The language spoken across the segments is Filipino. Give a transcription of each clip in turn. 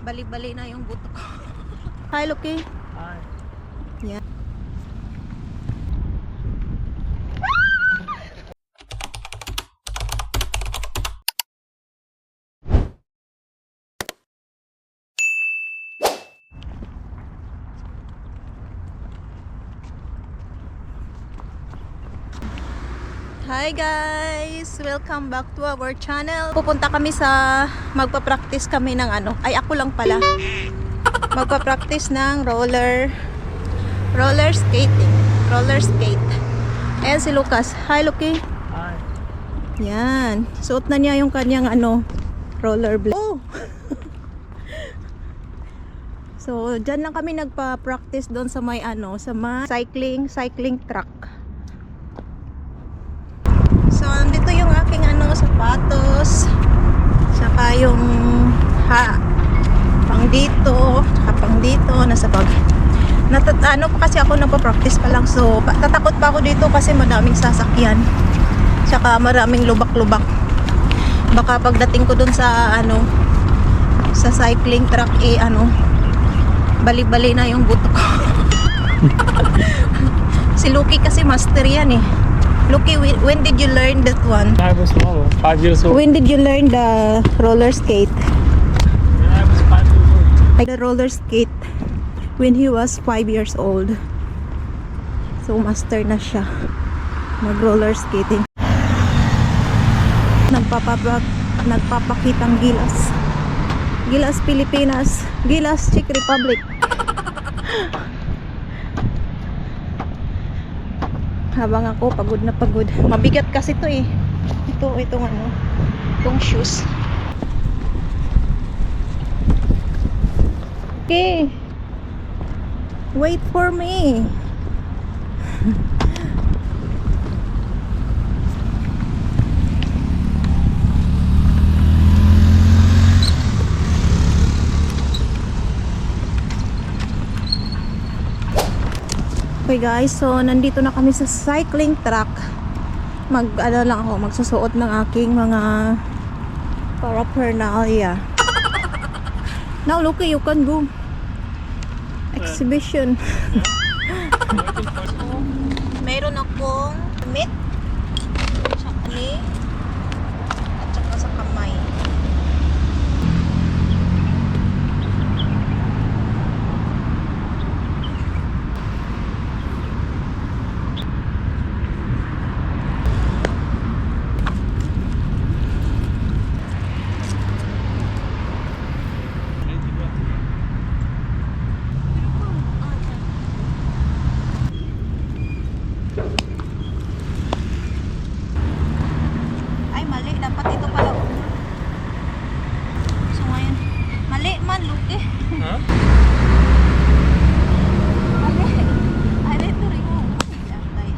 Bali-bali na yung buto ko. Hi, Lucky. Hi. Yeah. Hi guys! Welcome back to our channel. Pupunta kami sa magpa-practice kami ng ay ako lang pala. Magpa-practice ng roller skating. Roller skate. Ayan si Lucas. Hi Lucky. Hi. Yan. Suot na niya yung kanyang roller blade. Oh! So, dyan lang kami nagpa-practice doon sa may sa may cycling track. So, andito yung aking sapatos. Saka yung pang dito, saka pang dito, nasa bag. Pa kasi ako nagpa-practice pa lang. So, tatakot pa ako dito kasi madaming sasakyan. Saka maraming lubak-lubak. Baka pagdating ko dun sa sa cycling track bali-bali na yung buto ko. Si Lucky kasi master yan eh. Lucky, when did you learn that one? When I was small, 5 years old. When did you learn the roller skate? When I was 5 years old. The roller skate when he was 5 years old. So master na siya mag roller skating. Nagpapakitang Gilas Pilipinas, Gilas Czech Republic. Habang ako pagod na pagod. Mabigat kasi to eh. Itong shoes. Okay. Wait for me. Okay guys, so nandito na kami sa cycling track. Magsusuot ng aking mga paraphernalia. Now look, you can go. Exhibition. So, meron akong mitt, tsaka at tsaka sa kamay. Ay, mali. Dapat ito pala. So, ngayon. Mali man, Luke. Huh? Mali. Ay, ito rin mo. Ay.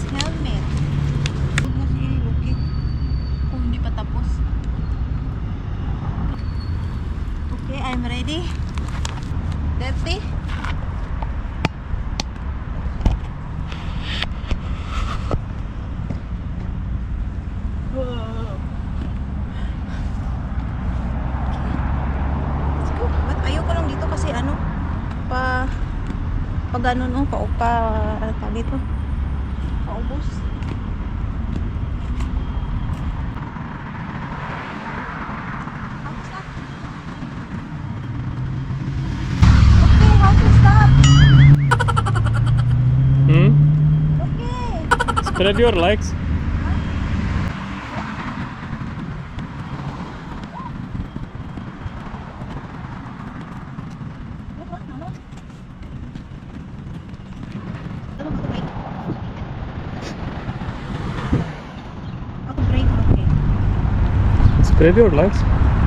Helmet. Huwag na si Lucky. Kung hindi pa tapos. Okay, I'm ready. Dirty. Let's go. Ba't ayoko lang dito kasi pag ano dito. Paubos. Okay, how to stop? Okay. Spread your legs. Ako break, okay. Spread your legs.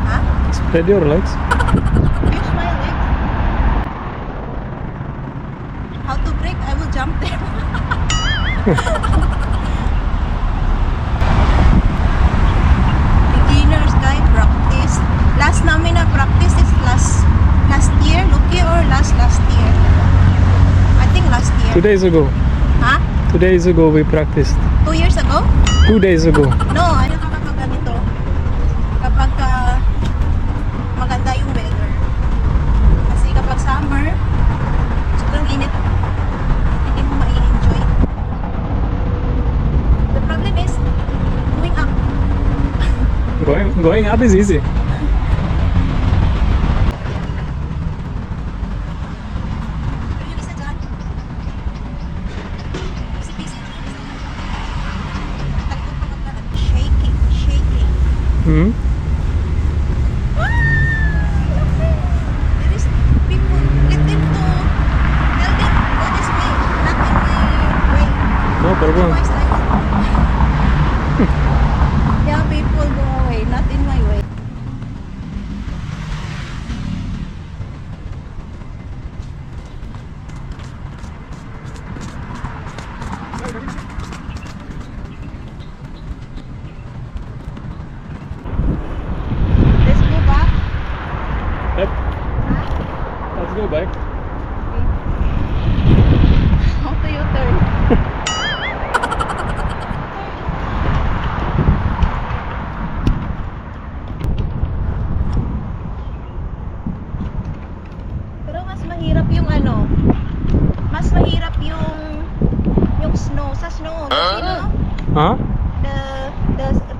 Huh? Spread your legs. Use my legs. How to break? I will jump there. Beginners guide practice. Last namin na practice is last year, Lucky, or last year. I think last year. 2 days ago. Ha? 2 days ago we practiced. 2 years ago? 2 days ago. No, ano kapag ganito? Kapag maganda yung weather. Kasi kapag summer, sobrang init. Hindi mo mai-enjoy. The problem is, going up. Going up is easy. Yung isa dyan. Easy-peasy. Talikod pa magkalat. Shaking. Hmm? There is people, let them to, tell them, go this way, not in my way. No problem. Otherwise, I will. Yeah, people go away, not in my way. Let's go back. Yep. Let's go back. How do you turn? Pero mas mahirap yung ano, mas mahirap yung snow, sa snow, you know? Huh?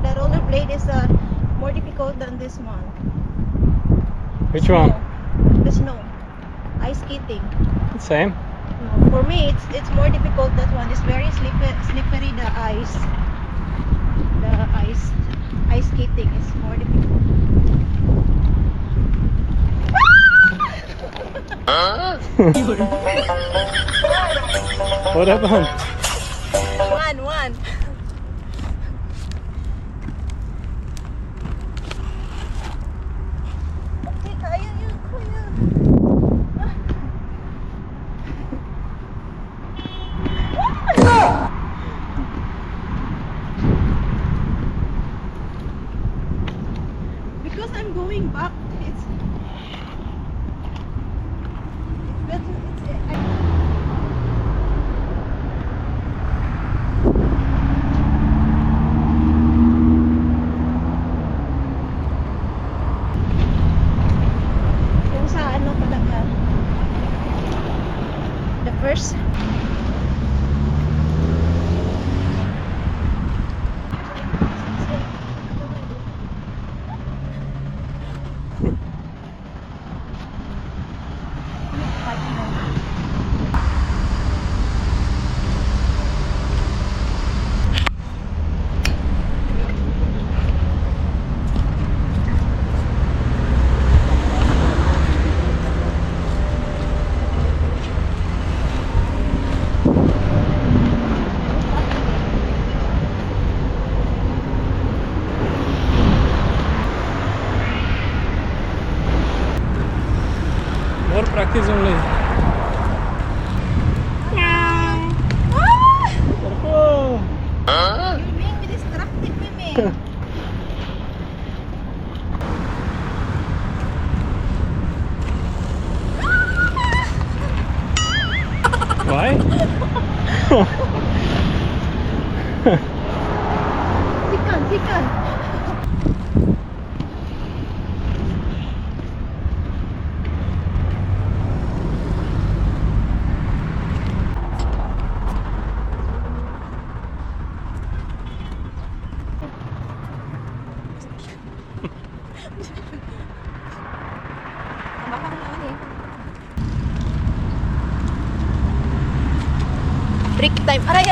The rollerblade is more difficult than this one. Which one? The snow. Ice skating. Same. No, for me, it's more difficult. That one is very slippery. The ice skating is more difficult. What happened? One. Okay, kaya yun, kuya. Because I'm going back, it's better. Yung sa ano talaga, the first. More practice only. Careful. You're being distracted, Mimi. Why? Sikan. Break time. Aray!